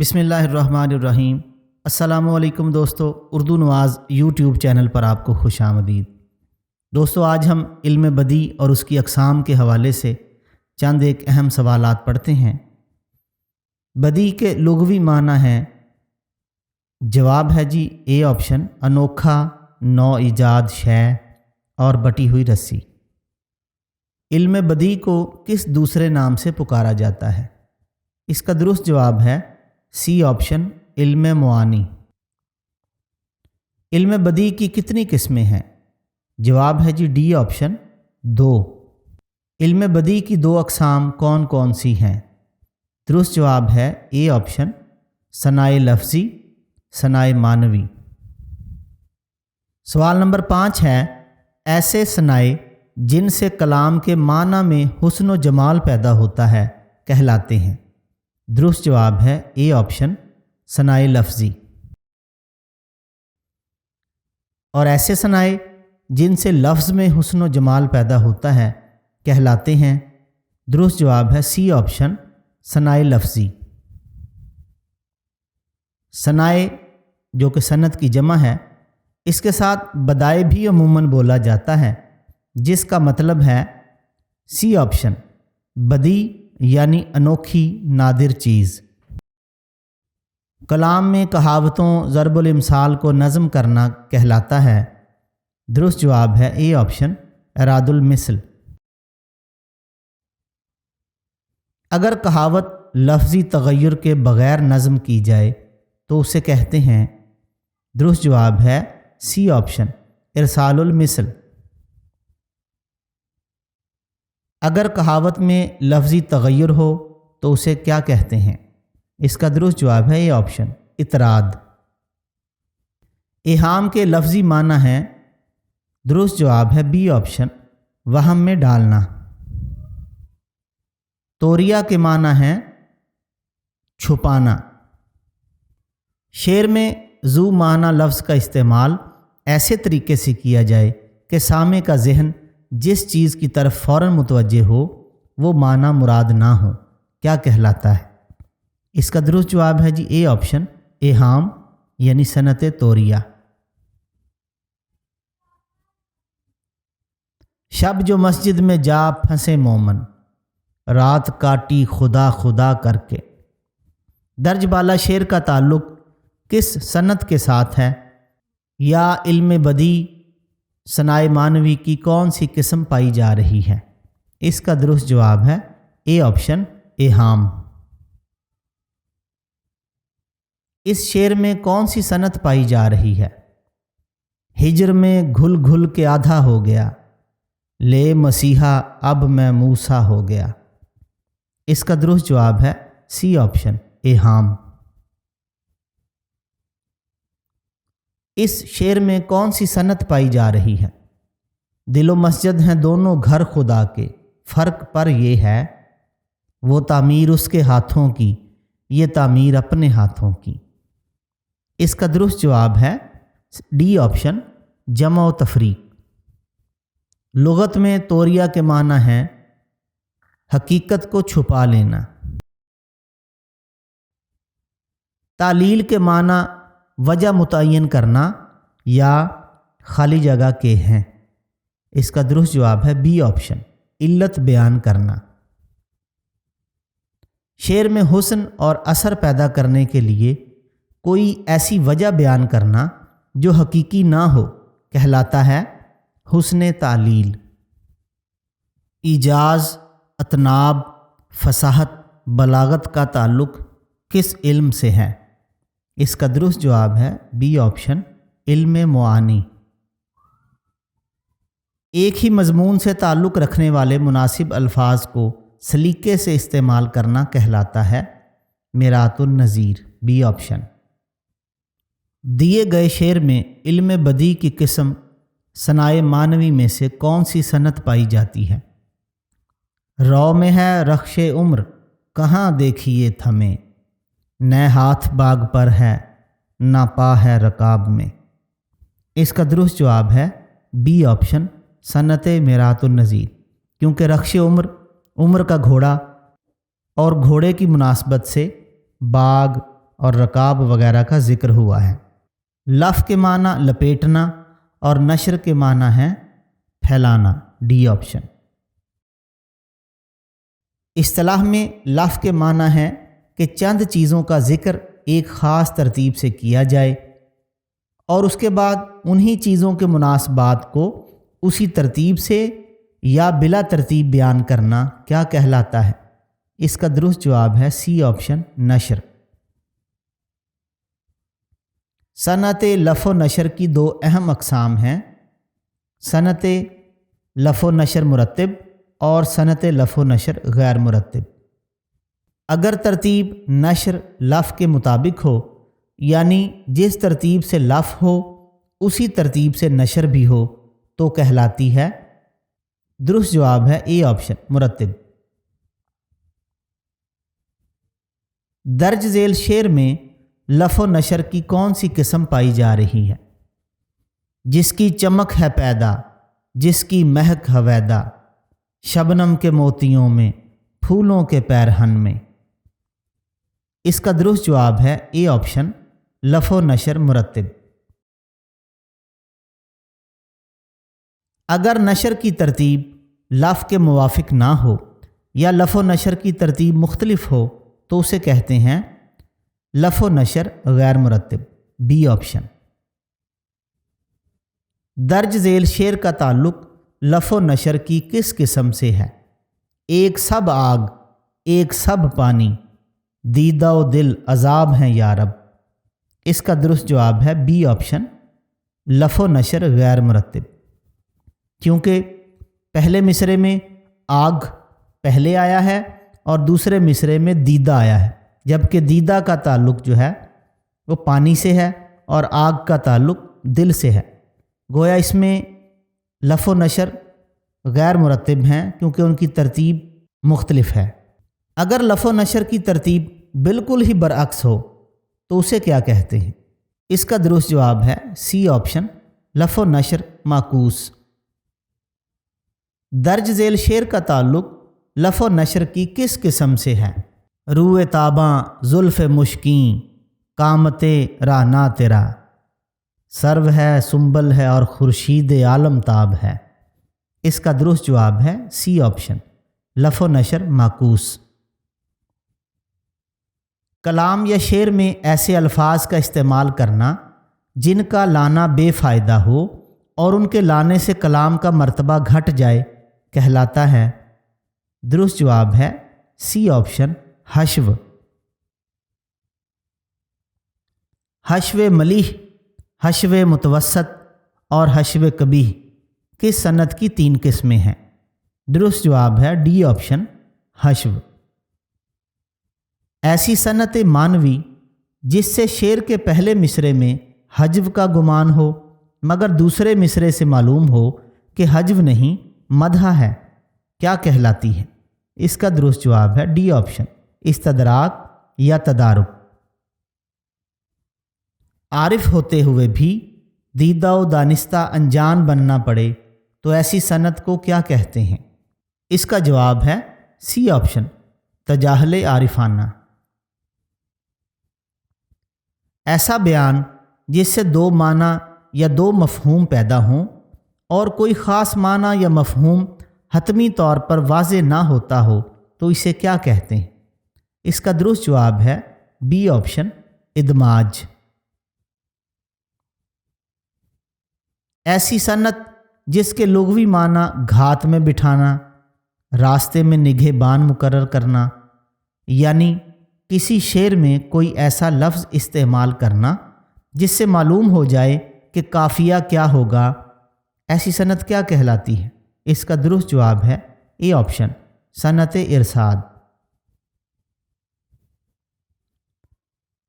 बिस्मिल्लाहिर्रहमानिर्रहीम। अस्सलामुअलैकुम दोस्तों, उर्दू नवाज़ यूट्यूब चैनल पर आपको खुश आमदीद। दोस्तों, आज हम इल्म बदी और उसकी अक़साम के हवाले से चंद एक अहम सवालात पढ़ते हैं। बदी के लुग़वी माना है। जवाब है जी ए ऑप्शन, अनोखा, नौ ईजाद शय और बटी हुई रस्सी। इल्म बदी को किस दूसरे नाम से पुकारा जाता है? इसका दुरुस्त जवाब है सी ऑप्शन, इल्म मुआनी। इल्म बदी की कितनी किस्में हैं? जवाब है जी डी ऑप्शन, 2। इल्म बदी की 2 अक़साम कौन कौन सी हैं? दुरुस्त जवाब है ए ऑप्शन, सनाए लफ्ज़ी, सनाए मानवी। सवाल नंबर 5 है, ऐसे सनाए जिनसे कलाम के माना में हुस्न व जमाल पैदा होता है कहलाते हैं? दुरुस्त जवाब है ए ऑप्शन, सनाए लफ्ज़ी। और ऐसे सनाए जिनसे लफ्ज़ में हुस्न व जमाल पैदा होता है कहलाते हैं? दुरुस्त जवाब है सी ऑप्शन, सनाए लफ्ज़ी। सनाए जो कि सनत की जमा है, इसके साथ बदाए भी अमूमन बोला जाता है, जिसका मतलब है सी ऑप्शन, बदी यानी अनोखी नादिर चीज़। कलाम में कहावतों ज़रबुल इमसाल को नज़म करना कहलाता है? दुरुस्त जवाब है ए ऑप्शन, इरादुल मिसल। अगर कहावत लफ्ज़ी तग़य्युर के बग़ैर नज़म की जाए तो उसे कहते हैं? दुरुस्त जवाब है सी ऑप्शन, इरसालुल मिसल। अगर कहावत में लफ्ज़ी तग़य्युर हो तो उसे क्या कहते हैं? इसका दुरुस्त जवाब है ए ऑप्शन, इतराद। इहाम के लफ्ज़ी माना है? दुरुस्त जवाब है बी ऑप्शन, वहम में डालना। तोरिया के माना है? छुपाना। शेर में ज़ू माना लफ्ज़ का इस्तेमाल ऐसे तरीके से किया जाए कि सामे का ज़हन जिस चीज़ की तरफ फ़ौरन मुतवज्जे हो वो माना मुराद ना हो, क्या कहलाता है? इसका दुरुस्त जवाब है जी ए ऑप्शन, इहाम यानी सनत तोरिया। शब जो मस्जिद में जा फंसे मोमन, रात काटी खुदा खुदा करके। दर्ज बाला शेर का ताल्लुक़ किस सनत के साथ है? या इल्म बदी सनाए मानवी की कौन सी किस्म पाई जा रही है? इसका दुरुस्त जवाब है ए ऑप्शन, इहाम। इस शेर में कौन सी सनत पाई जा रही है? हिजर में घुल घुल के आधा हो गया, ले मसीहा अब मैं मूसा हो गया। इसका दुरुस्त जवाब है सी ऑप्शन, इहाम। इस शेर में कौन सी सनत पाई जा रही है? दिलो मस्जिद हैं दोनों घर खुदा के, फ़र्क पर यह है वो तामीर उसके हाथों की, ये तामीर अपने हाथों की। इसका दुरुस्त जवाब है डी ऑप्शन, जमा व तफरीक। लुग़त में तोरिया के माना है हकीकत को छुपा लेना। तालील के माना वजह मुतय्यन करना या खाली जगह के हैं। इसका दुरुस्त जवाब है बी ऑप्शन, इल्लत बयान करना। शेर में हुस्न और असर पैदा करने के लिए कोई ऐसी वजह बयान करना जो हकीकी ना हो कहलाता है हुस्न तालील। इजाज़, अतनाब, फसाहत, बलागत का ताल्लुक़ किस इल्म से है? इसका दुरुस्त जवाब है बी ऑप्शन, इल्म मुआनी। एक ही मज़मून से ताल्लुक़ रखने वाले मुनासिब अल्फाज को सलीके से इस्तेमाल करना कहलाता है मिरातुन नज़ीर, बी ऑप्शन। दिए गए शेर में इल्म बदी की किस्म सनाए मानवी में से कौन सी सनत पाई जाती है? रौ में है रख्शे उम्र, कहाँ देखिए थमे, न हाथ बाग पर है ना पा है रकाब में। इसका दुरुस्त जवाब है बी ऑप्शन, सनत मिरातुन नज़ीर, क्योंकि रख्श उम्र का घोड़ा और घोड़े की मुनासबत से बाग اور رکاب وغیرہ کا ذکر ہوا ہے۔ لف کے معنی لپیٹنا اور نشر کے معنی ہے پھیلانا، ڈی آپشن۔ اصطلاح میں لف کے معنی ہے کہ چند چیزوں کا ذکر ایک خاص ترتیب سے کیا جائے اور اس کے بعد انہی چیزوں کے مناسبات کو اسی ترتیب سے یا بلا ترتیب بیان کرنا کیا کہلاتا ہے؟ اس کا درست جواب ہے سی آپشن، نشر۔ صنعت لف و نشر کی دو اہم اقسام ہیں، صنعت لف و نشر مرتب اور صنعت لف و نشر غیر مرتب۔ اگر ترتیب نشر لف کے مطابق ہو، یعنی جس ترتیب سے لف ہو اسی ترتیب سے نشر بھی ہو، تو کہلاتی ہے، درست جواب ہے اے آپشن، مرتب۔ درج ذیل شعر میں لف و نشر کی کون سی قسم پائی جا رہی ہے؟ جس کی چمک ہے پیدا، جس کی مہک ہویدا، شبنم کے موتیوں میں، پھولوں کے پیرہن میں۔ اس کا درست جواب ہے اے آپشن، لف و نشر مرتب۔ اگر نشر کی ترتیب لف کے موافق نہ ہو یا لف و نشر کی ترتیب مختلف ہو تو اسے کہتے ہیں لف و نشر غیر مرتب، بی آپشن۔ درج ذیل شعر کا تعلق لف و نشر کی کس قسم سے ہے؟ ایک سب آگ، ایک سب پانی، دیدہ و دل عذاب ہیں یارب۔ اس کا درست جواب ہے بی آپشن، لف و نشر غیر مرتب، کیونکہ پہلے مصرے میں آگ پہلے آیا ہے اور دوسرے مصرے میں دیدہ آیا ہے، جبکہ دیدہ کا تعلق جو ہے وہ پانی سے ہے اور آگ کا تعلق دل سے ہے۔ گویا اس میں لف و نشر غیر مرتب ہیں کیونکہ ان کی ترتیب مختلف ہے۔ اگر لف و نشر کی ترتیب بالکل ہی برعکس ہو تو اسے کیا کہتے ہیں؟ اس کا درست جواب ہے سی آپشن، لف و نشر معکوس۔ درج ذیل شعر کا تعلق لف و نشر کی کس قسم سے ہے؟ روئے تاباں زلف مشکیں، قامت رانا تیرا، سرو ہے سنبل ہے اور خورشید عالم تاب ہے۔ اس کا درست جواب ہے سی آپشن، لف و نشر معکوس۔ کلام یا شعر میں ایسے الفاظ کا استعمال کرنا جن کا لانا بے فائدہ ہو اور ان کے لانے سے کلام کا مرتبہ گھٹ جائے کہلاتا ہے، درست جواب ہے سی آپشن، حشو۔ حشو ملیح، حشو متوسط اور حشو قبیح کس صنعت کی 3 قسمیں ہیں؟ درست جواب ہے ڈی آپشن، حشو۔ ایسی صنعت مانوی جس سے شعر کے پہلے مصرے میں حجو کا گمان ہو مگر دوسرے مصرے سے معلوم ہو کہ حجو نہیں مدح ہے، کیا کہلاتی ہے؟ اس کا درست جواب ہے ڈی آپشن، استدراک یا تدارک۔ عارف ہوتے ہوئے بھی دیدہ و دانستہ انجان بننا پڑے تو ایسی صنعت کو کیا کہتے ہیں؟ اس کا جواب ہے سی آپشن، تجاہل عارفانہ۔ ایسا بیان جس سے 2 معنی یا 2 مفہوم پیدا ہوں اور کوئی خاص معنی یا مفہوم حتمی طور پر واضح نہ ہوتا ہو تو اسے کیا کہتے ہیں؟ اس کا درست جواب ہے بی آپشن، ادماج۔ ایسی صنعت جس کے لغوی معنی گھات میں بٹھانا، راستے میں نگہبان مقرر کرنا، یعنی کسی شعر میں کوئی ایسا لفظ استعمال کرنا جس سے معلوم ہو جائے کہ قافیہ کیا ہوگا، ایسی صنعت کیا کہلاتی ہے؟ اس کا درست جواب ہے اے آپشن، صنعت ارشاد۔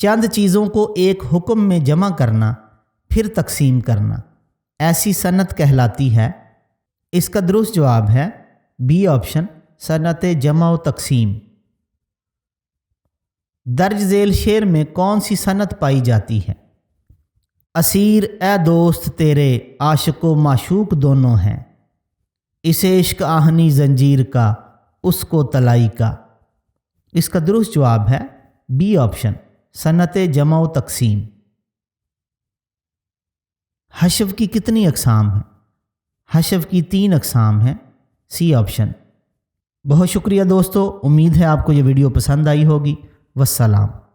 چند چیزوں کو ایک حکم میں جمع کرنا پھر تقسیم کرنا ایسی صنعت کہلاتی ہے، اس کا درست جواب ہے بی آپشن، صنعت جمع و تقسیم۔ درج ذیل شعر میں کون سی صنعت پائی جاتی ہے؟ اسیر اے دوست تیرے عاشق و معشوق دونوں ہیں، اسے عشق آہنی زنجیر کا، اس کو تلائی کا۔ اس کا درست جواب ہے بی آپشن، सनत जमा व तकसीम। हशव की कितनी अक़साम हैं? हशव की 3 अक़साम हैं। C option. बहुत शुक्रिया दोस्तों, उम्मीद है आपको ये वीडियो पसंद आई होगी। वस्सलाम।